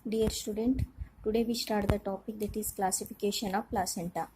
Dear student, today we start the topic that is classification of placenta.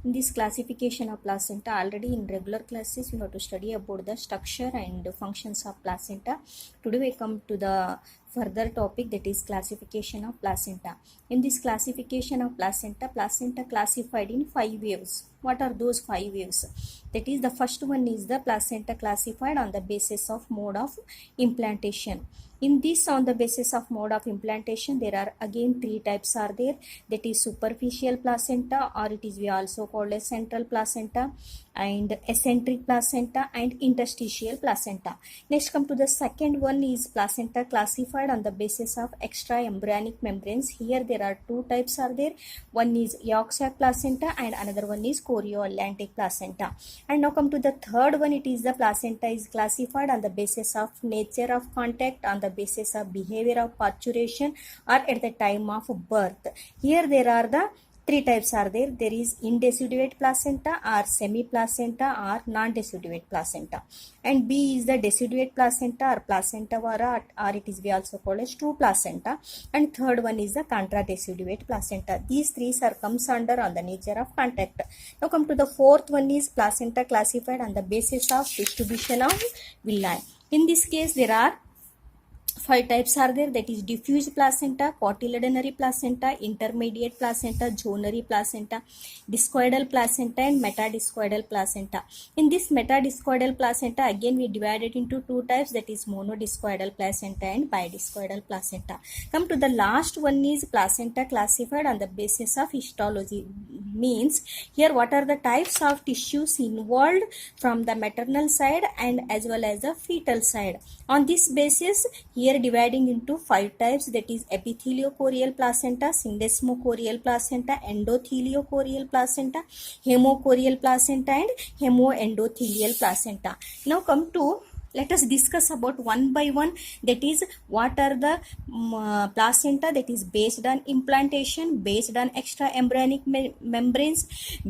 In this classification of placenta, already in regular classes we have to study about the structure and functions of placenta. Today we come to the further topic that is classification of placenta. In this classification of placenta, placenta classified in 5 waves. What are those 5 waves? That is, the first one is the placenta classified on the basis of mode of implantation. In this, on the basis of mode of implantation, there are again 3 types are there. That is superficial placenta, or it is we also called as central placenta, and eccentric placenta, and interstitial placenta. Next come to the second one is placenta classified on the basis of extra embryonic membranes. Here there are 2 types are there. One is yolk sac placenta and another one is chorioatlantic placenta. And now come to the third one. It is the placenta is classified on the basis of nature of contact, on the basis of behavior of parturition, or at the time of birth. Here there are the 3 types are there. There is indeciduate placenta, or semi-placenta, or non-deciduate placenta. And B is the deciduate placenta, or placenta vara, or it is we also call as true placenta. And third one is the contradeciduate placenta. These 3 comes under on the nature of contact. Now come to the fourth one is placenta classified on the basis of distribution of villi. In this case there are 5 types are there. That is diffuse placenta, cotyledonary placenta, intermediate placenta, zonary placenta, discoidal placenta, and metadiscoidal placenta. In this metadiscoidal placenta, again we divided into 2 types, that is monodiscoidal placenta and bidiscoidal placenta. Come to the last one is placenta classified on the basis of histology. Means here what are the types of tissues involved from the maternal side and as well as the fetal side. On this basis, here dividing into 5 types, that is epitheliochorial placenta, syndesmochorial placenta, endotheliochorial placenta, hemochorial placenta, and hemoendothelial placenta. Now come to, let us discuss about one by one, that is what are the placenta that is based on implantation, based on extra embryonic membranes,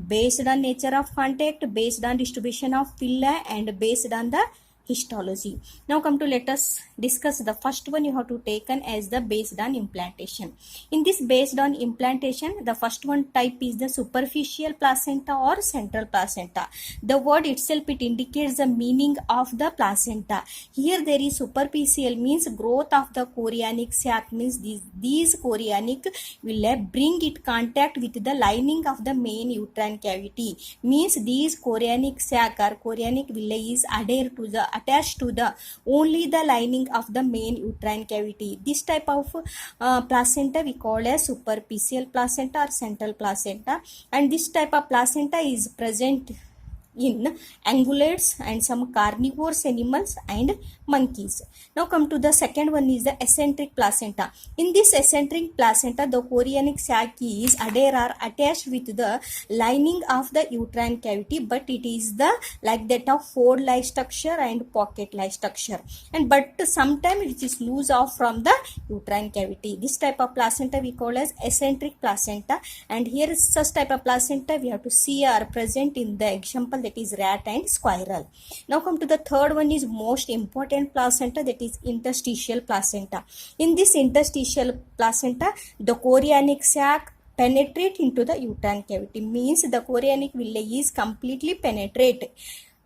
based on nature of contact, based on distribution of villi, and based on the histology. Now come to, let us discuss the first one you have to taken as the based on implantation. In this based on implantation, the first one type is the superficial placenta or central placenta. The word itself, it indicates the meaning of the placenta. Here there is superficial means growth of the chorionic sac, means these chorionic will bring it contact with the lining of the main uterine cavity, means these chorionic sac or chorionic villi is attached to the only the lining of the main uterine cavity. This type of placenta we call as superficial placenta or central placenta, and this type of placenta is present in ungulates and some carnivorous animals and monkeys. Now come to the second one is the eccentric placenta. In this eccentric placenta, the chorionic sac is adhere or attached with the lining of the uterine cavity, but it is the like that of fold-like structure and pocket-like structure, and but sometimes it is loose off from the uterine cavity. This type of placenta we call as eccentric placenta, and here is such type of placenta we have to see are present in the example, that is rat and squirrel. Now come to the third one is most important placenta, that is interstitial placenta. In this interstitial placenta, the chorionic sac penetrate into the uterine cavity, means the chorionic villi is completely penetrate,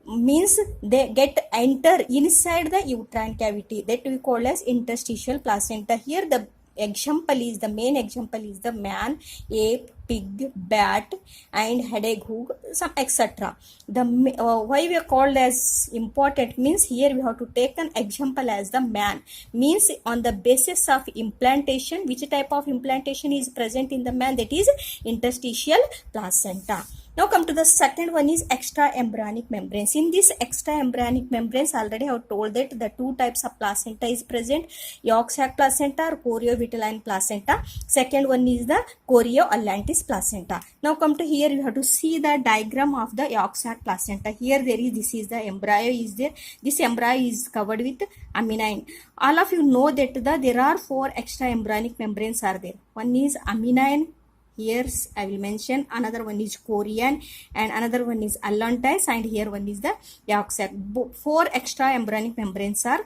means they get enter inside the uterine cavity, that we call as interstitial placenta. Here the example is, the main example is the man, ape, pig, bat, and hedgehog, some etc. The why we are called as important means here we have to take an example as the man, means on the basis of implantation, which type of implantation is present in the man, that is interstitial placenta. Now come to the second one is extra embryonic membranes. In this extra embryonic membranes, already I have told that the 2 types of placenta is present, yolk sac placenta or choriovitelline placenta. Second one is the chorioatlantis placenta. Now come to here, you have to see the diagram of the yolk sac placenta. Here there is, this is the embryo is there. This embryo is covered with amnine. All of you know that there are 4 extra embryonic membranes are there. One is amnine, here I will mention, another one is chorion, and another one is allantois, and here one is the yolk sac. 4 extra embryonic membranes are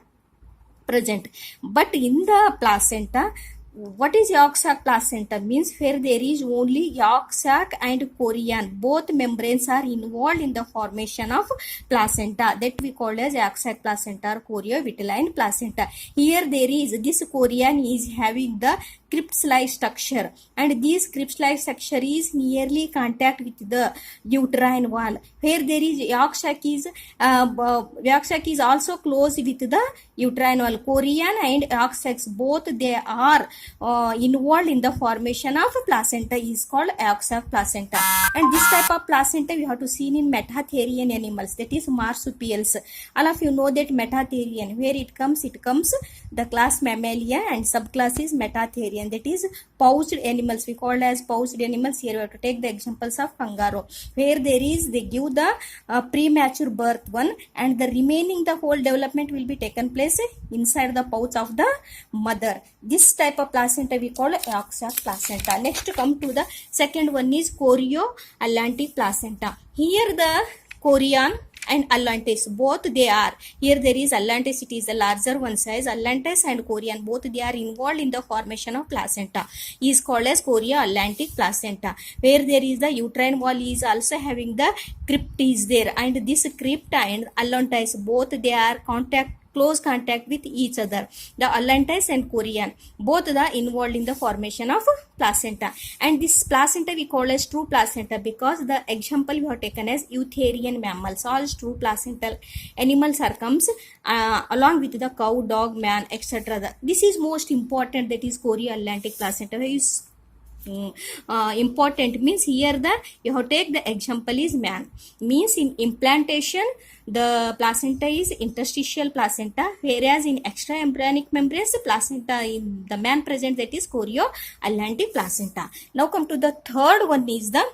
present, but in the placenta what is yolk sac placenta? Means where there is only yolk sac and chorion. Both membranes are involved in the formation of placenta. That we call as yolk sac placenta or choriovitelline placenta. Here there is, this chorion is having the crypt-like structure, and this crypt-like structure is nearly contact with the uterine wall. Where there is yolk sac is also close with the uterine wall. Chorion and yolk sacs, both they are involved in the formation of placenta, is called yolk sac placenta. And this type of placenta we have to see in metatherian animals, that is marsupials. All of you know that metatherian, where it comes the class Mammalia and subclass is metatherian, that is pouched animals. We call as pouched animals. Here we have to take the examples of kangaroo, where there is, they give the premature birth one, and the remaining, the whole development will be taken place inside the pouch of the mother. This type of placenta we call yolk sac placenta. Next come to the second one is chorioallantic placenta. Here the chorion and allantes, both they are, here there is allantes, it is the larger one size. Allantes and chorion, both they are involved in the formation of placenta, is called as chorioallantic placenta. Where there is the uterine wall is also having the crypt is there, and this crypt and allantes, both they are close contact with each other. The allantes and chorion, both are involved in the formation of placenta. And this placenta we call as true placenta, because the example we have taken as eutherian mammals. All true placental animals are comes along with the cow, dog, man, etc. This is most important, that is chorioallantic placenta is important. Means here the you have to take the example is man. Means in implantation the placenta is interstitial placenta, whereas in extraembryonic membranes the placenta in the man present, that is chorioallantic placenta. Now come to the third one is the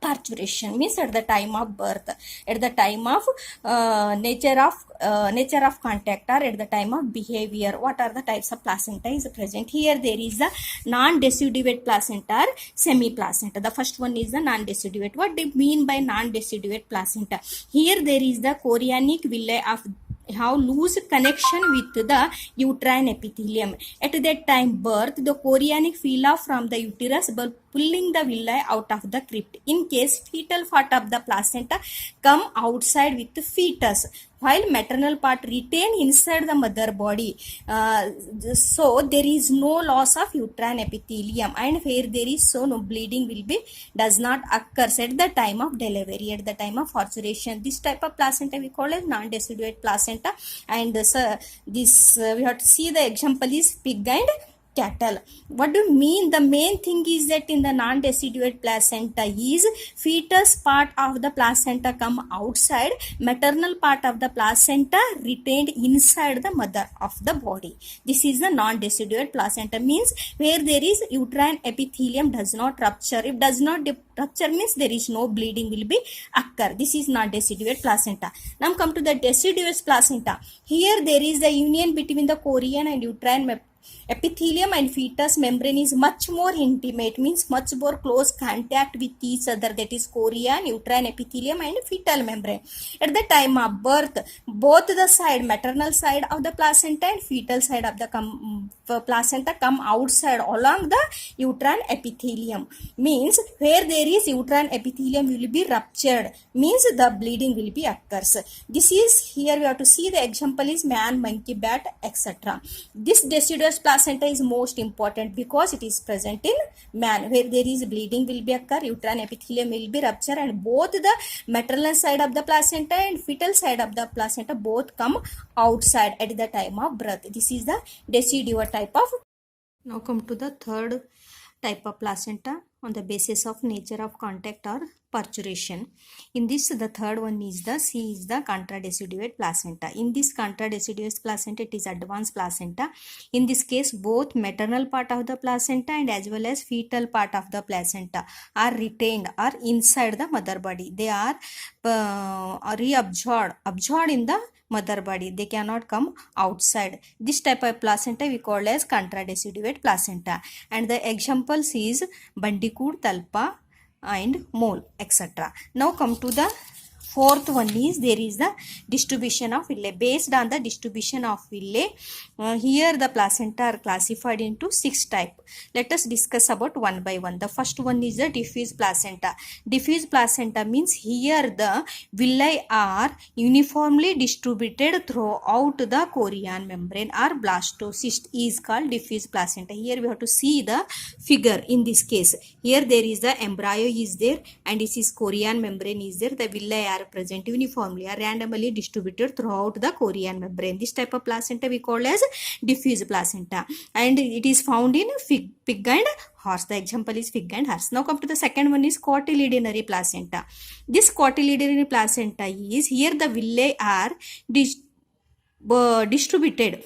parturition. Means at the time of birth, at the time of nature of contact, or at the time of behavior, what are the types of placenta is present. Here there is the non-deciduate placenta or semi-placenta. The first one is the non-deciduate. What do you mean by non-deciduate placenta? Here there is the chorionic villi of have loose connection with the uterine epithelium. At that time birth, the chorionic villi from the uterus by pulling the villi out of the crypt. In case fetal part of the placenta come outside with the fetus, while maternal part retain inside the mother body. So there is no loss of uterine epithelium, and where there is so no bleeding will be does not occurs at the time of delivery, at the time of parturition. This type of placenta we call as non-deciduate placenta. And this we have to see the example is pig and cattle. What do you mean? The main thing is that in the non-deciduate placenta is fetus part of the placenta come outside, maternal part of the placenta retained inside the mother of the body. This is the non-deciduate placenta. Means where there is uterine epithelium does not rupture. If does not rupture means there is no bleeding will be occur. This is non-deciduate placenta. Now come to the deciduous placenta. Here there is the union between the chorion and uterine epithelium and fetus membrane is much more intimate, means much more close contact with each other, that is chorion, uterine epithelium and fetal membrane. At the time of birth, both the side, maternal side of the placenta and fetal side of the placenta come outside along the uterine epithelium. Means where there is uterine epithelium will be ruptured, means the bleeding will be occurs. This is, here we have to see the example is man, monkey, bat, etc. This deciduous placenta is most important because it is present in man, where there is bleeding will be occur, uterine epithelium will be rupture, and both the maternal side of the placenta and fetal side of the placenta both come outside at the time of birth. This is the deciduous type of. Now come to the third type of placenta on the basis of nature of contact or parturition. In this, the third one is the C is the contradeciduate placenta. In this contradeciduous placenta, it is advanced placenta. In this case, both maternal part of the placenta and as well as fetal part of the placenta are retained or inside the mother body. They are absorbed in the mother body. They cannot come outside. This type of placenta we call as contradeciduate placenta. And the examples is bandicoot, talpa and mole, etc. Now come to the fourth one is there is the distribution of villi. Based on the distribution of villi, here the placenta are classified into 6 type. Let us discuss about one by one. The first one is the diffuse placenta. Diffuse placenta means here the villi are uniformly distributed throughout the chorion membrane or blastocyst is called diffuse placenta. Here we have to see the figure. In this case, here there is the embryo is there and this is chorion membrane is there. The villi are present uniformly or randomly distributed throughout the chorion membrane. This type of placenta we call as diffuse placenta, and it is found in pig and horse. The example is pig and horse. Now come to the second one is cotyledonary placenta. This cotyledonary placenta is here the villi are distributed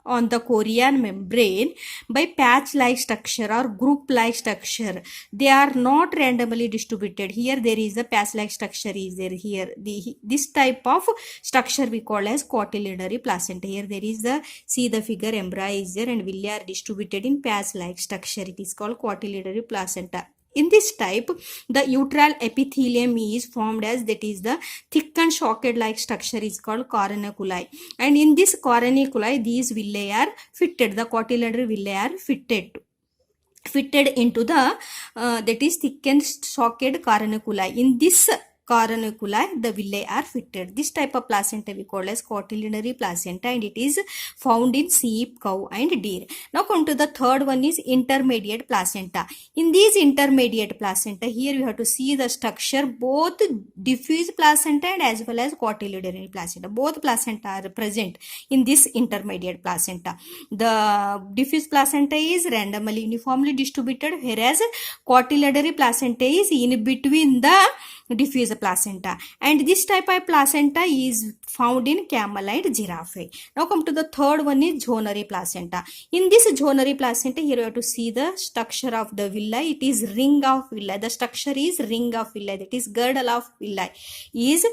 on the chorion membrane by patch-like structure or group-like structure. They are not randomly distributed. Here there is a patch-like structure is there. Here this type of structure we call as cotyledonary placenta. Here there is the, see the figure, embryo is there and villi are distributed in patch-like structure. It is called cotyledonary placenta. In this type, the uteral epithelium is formed as, that is the thick and shocked like structure is called coronaculi. And in this coronaculi, these villi are fitted, the cotyledonary villi are fitted into the that is thick and shocked coronaculi. In this coronaculi, the villi are fitted. This type of placenta we call as cotyledonary placenta and it is found in sheep, cow and deer. Now come to the third one is intermediate placenta. In these intermediate placenta, here we have to see the structure, both diffuse placenta and as well as cotyledonary placenta. Both placenta are present in this intermediate placenta. The diffuse placenta is randomly uniformly distributed, whereas cotyledonary placenta is in between the diffuse placenta, and this type of placenta is found in camel and giraffe. Now come to the third one is zonary placenta. In this zonary placenta, here you have to see the structure of the villi. It is ring of villi. The structure is ring of villi, that is girdle of villi is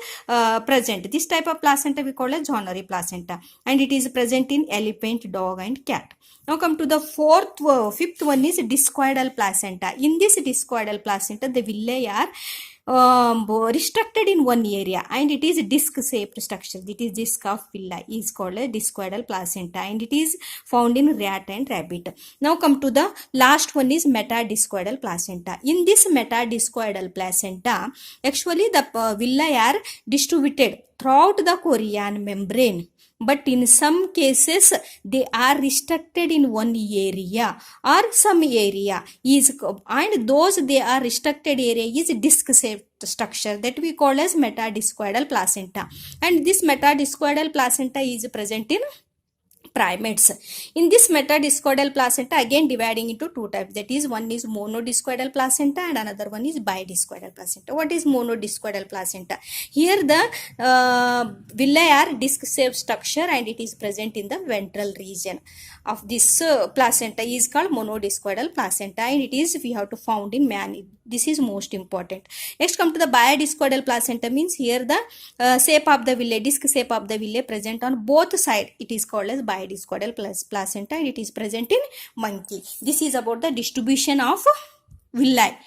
present. This type of placenta we call as zonary placenta and it is present in elephant, dog and cat. Now come to the fifth one is discoidal placenta. In this discoidal placenta, the villi are restricted in one area and it is disc shaped structure. It is disc of villi is called a discoidal placenta and it is found in rat and rabbit. Now come to the last one is metadiscoidal placenta. In this metadiscoidal placenta, actually the villi are distributed throughout the chorion membrane, but in some cases they are restricted in one area or some area is, and those they are restricted area is disc shaped structure, that we call as metadiscoidal placenta. And this metadiscoidal placenta is present in primates. In this metadiscoidal placenta, again dividing into two types, that is one is monodiscoidal placenta and another one is bidiscoidal placenta. What is monodiscoidal placenta? Here the villi are disc shaped structure and it is present in the ventral region of this placenta is called monodiscoidal placenta and it is we have to found in man. This is most important. Next come to the bidiscoidal placenta, means here the shape of the villi, disc shape of the villi present on both sides. It is called as bidiscoidal placenta and it is present in monkey. This is about the distribution of villi.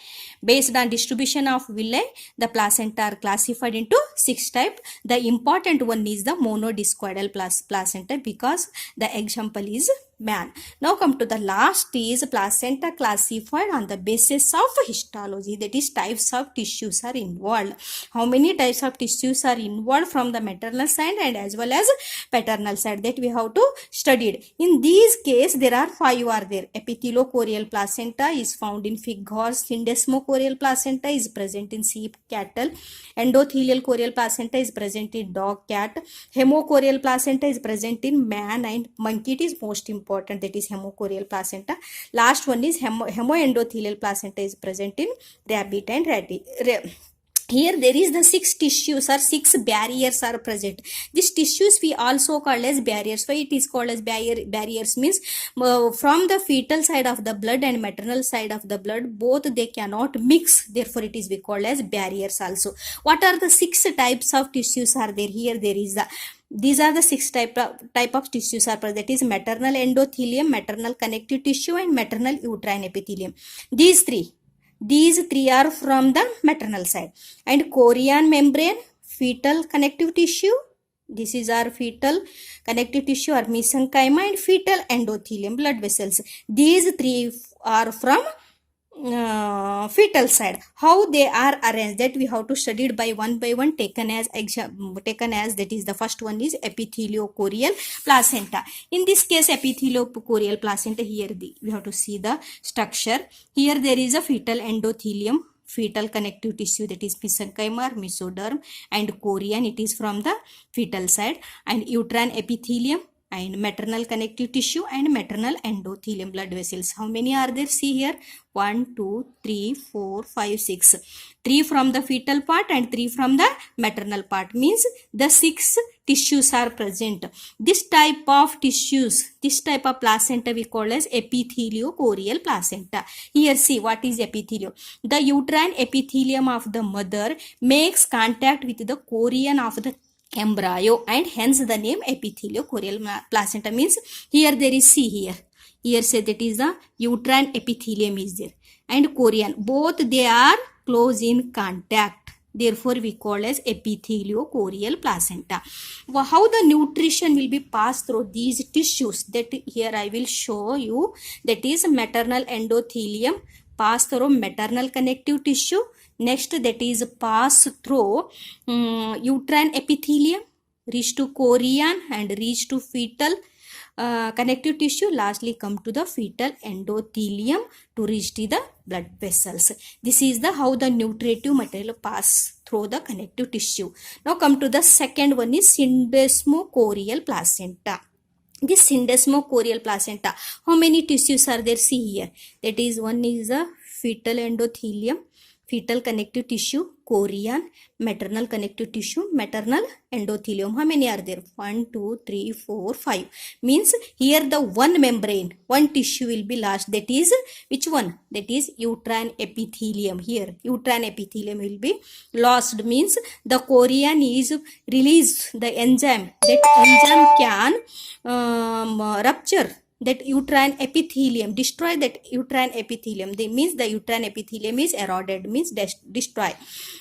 Based on distribution of villi, the placenta are classified into 6 types. The important one is the monodiscoidal placenta because the example is man. Now come to the last is placenta classified on the basis of histology, that is types of tissues are involved. How many types of tissues are involved from the maternal side and as well as paternal side, that we have to studied. In these case there are 5 are there. Epitheliochorial placenta is found in pig, horse. Syndesmochorial placenta is present in sheep, cattle. Endothelial chorial placenta is present in dog, cat. Hemochorial placenta is present in man and monkey. It is most important, that is hemochorial placenta. Last one is hemoendothelial placenta is present in rabbit and here there is the 6 tissues or 6 barriers are present. These tissues we also call as barriers. Why it is called as barriers means from the fetal side of the blood and maternal side of the blood, both they cannot mix, therefore it is we call as barriers also. What are the 6 types of tissues are there? Here there is the, these are the 6 type of tissues are present, that is maternal endothelium, maternal connective tissue and maternal uterine epithelium. These three are from the maternal side, and chorion membrane, fetal connective tissue. This is our fetal connective tissue or mesenchyma and fetal endothelium blood vessels. These three are from fetal side. How they are arranged, that we have to study it by one, taken as that is the first one is epitheliochorial placenta. In this case, epitheliochorial placenta, here we have to see the structure. Here there is a fetal endothelium, fetal connective tissue, that is mesenchyma, mesoderm, and chorion, it is from the fetal side, and uterine epithelium and maternal connective tissue and maternal endothelium blood vessels. How many are there? See here, 1, 2, 3, 4, 5, 6. 3 from the fetal part and 3 from the maternal part, means the 6 tissues are present. This type of tissues, this type of placenta we call as epitheliochorial placenta. Here see what is epithelio. The uterine epithelium of the mother makes contact with the chorion of the embryo, and hence the name epitheliochorial placenta. Means here there is, see here say that is the uterine epithelium is there and chorion, both they are close in contact, therefore we call as epitheliochorial placenta. How the nutrition will be passed through these tissues, that here I will show you. That is maternal endothelium pass through maternal connective tissue. Next, that is pass through uterine epithelium, reach to chorion and reach to fetal connective tissue. Lastly, come to the fetal endothelium to reach to the blood vessels. This is the how the nutritive material pass through the connective tissue. Now come to the second one is syndesmochorial placenta. This syndesmochorial placenta, how many tissues are there? See here. That is, one is the fetal endothelium, fetal connective tissue, chorion, maternal connective tissue, maternal endothelium. How many are there? 1, 2, 3, 4, 5. Means here the one membrane, one tissue will be lost. That is which one? That is uterine epithelium. Here uterine epithelium will be lost. Means the chorion is released the enzyme. That enzyme can rupture that uterine epithelium, destroy that uterine epithelium. They means the uterine epithelium is eroded, means destroy.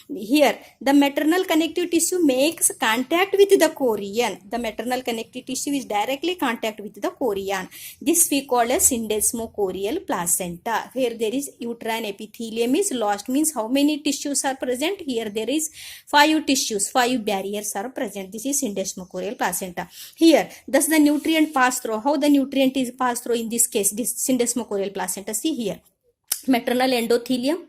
Here the maternal connective tissue makes contact with the chorion. The maternal connective tissue is directly contact with the chorion. This we call as syndesmochorial placenta. Where there is uterine epithelium is lost, means how many tissues are present? Here there is 5 tissues, 5 barriers are present. This is syndesmochorial placenta. Here thus the nutrient pass through. How the nutrient is passed through in this case, this syndesmochorial placenta? See here, maternal endothelium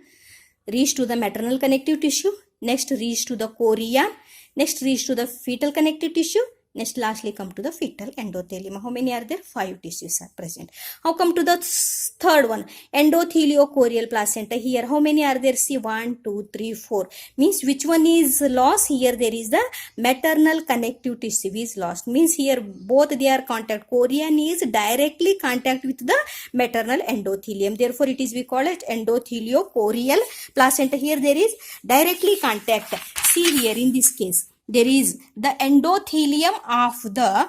reach to the maternal connective tissue, next reach to the chorion, next reach to the fetal connective tissue, next lastly come to the fetal endothelium. How many are there? 5 tissues are present. How come to the third one, endotheliochorial placenta? Here how many are there? See, 1, 2, 3, 4. Means which one is lost? Here there is the maternal connective tissue is lost. Means here both they are contact. Chorion is directly contact with the maternal endothelium. Therefore it is we call it endotheliochorial placenta. Here there is directly contact. See here in this case, there is the endothelium of the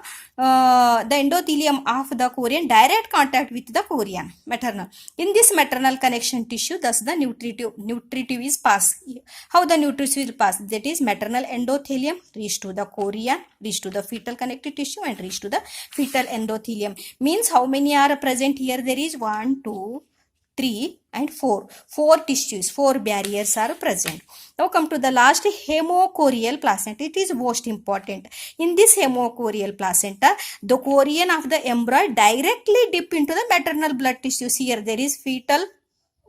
chorion, direct contact with the chorion, maternal. In this maternal connection tissue, thus the nutritive is passed. How the nutritive will pass? That is maternal endothelium reach to the chorion, reach to the fetal connective tissue, and reach to the fetal endothelium. Means how many are present here? There is 1, 2, 3 and 4. 4 tissues, 4 barriers are present. Now come to the last, hemochorial placenta. It is most important. In this hemochorial placenta, the chorion of the embryo directly dip into the maternal blood tissues. Here there is fetal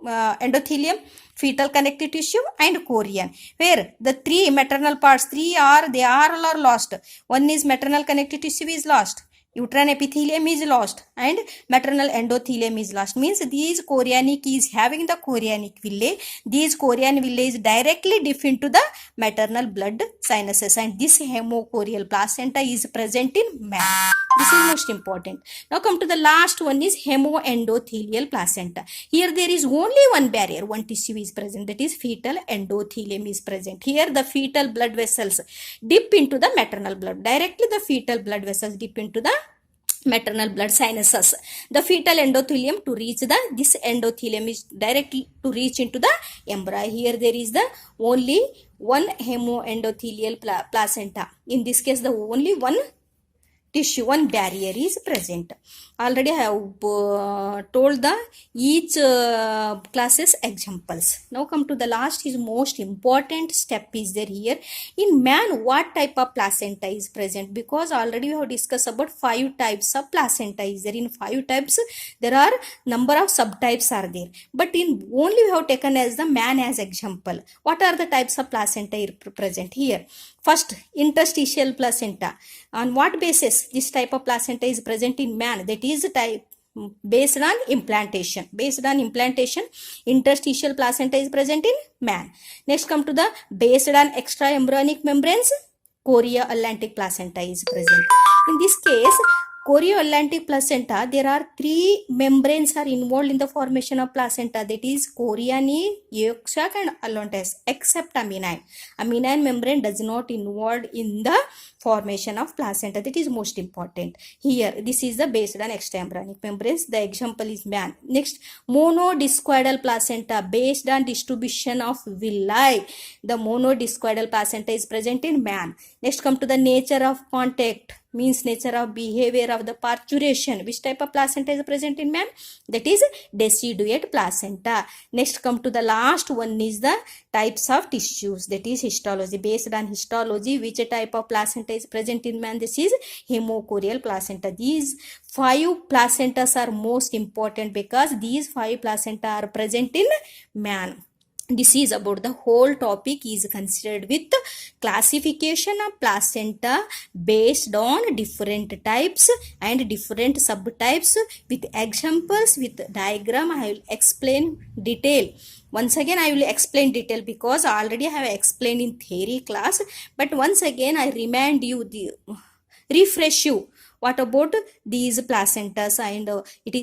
endothelium, fetal connective tissue and chorion. Where the 3 maternal parts, they all are lost. One is maternal connective tissue is lost, uterine epithelium is lost, and maternal endothelium is lost. Means these chorionic is having the chorionic villi. These chorion villi is directly dip into the maternal blood sinuses, and this hemochorial placenta is present in man. This is most important. Now come to the last one is hemoendothelial placenta. Here there is only one barrier, one tissue is present, that is fetal endothelium is present. Here the fetal blood vessels dip into the maternal blood. Directly the fetal blood vessels dip into the maternal blood sinuses. The fetal endothelium to reach the, this endothelium is directly to reach into the embryo. Here there is the only one hemoendothelial placenta. In this case, the only one tissue, one barrier is present. Already I have told the each classes examples. Now come to the last, is most important step is there here. In man, what type of placenta is present? Because already we have discussed about 5 types of placenta is there. In 5 types there are number of subtypes are there, but in only we have taken as the man as example. What are the types of placenta present here? First, interstitial placenta. On what basis this type of placenta is present in man? That is type based on implantation. Based on implantation, interstitial placenta is present in man. Next come to the based on extraembryonic membranes, chorioatlantic placenta is present. In this case, chorioatlantic placenta, there are 3 membranes are involved in the formation of placenta, that is chorionic, yolk sac and allantois, except amidine. Amidine membrane does not involved in the formation of placenta. That is most important. Here this is the based on extraembryonic membranes. The example is man. Next, monodiscoidal placenta, based on distribution of villi. The monodiscoidal placenta is present in man. Next come to the nature of contact, means nature of behavior of the parturition. Which type of placenta is present in man? That is deciduate placenta. Next come to the last one is the types of tissues, that is histology. Based on histology, which type of placenta is present in man? This is hemochorial placenta. These 5 placentas are most important because these 5 placenta are present in man. This is about the whole topic is considered with classification of placenta based on different types and different subtypes with examples, with diagram. I will explain detail. Once again I will explain detail because already I have explained in theory class, but once again I remind you, refresh you what about these placentas, and it is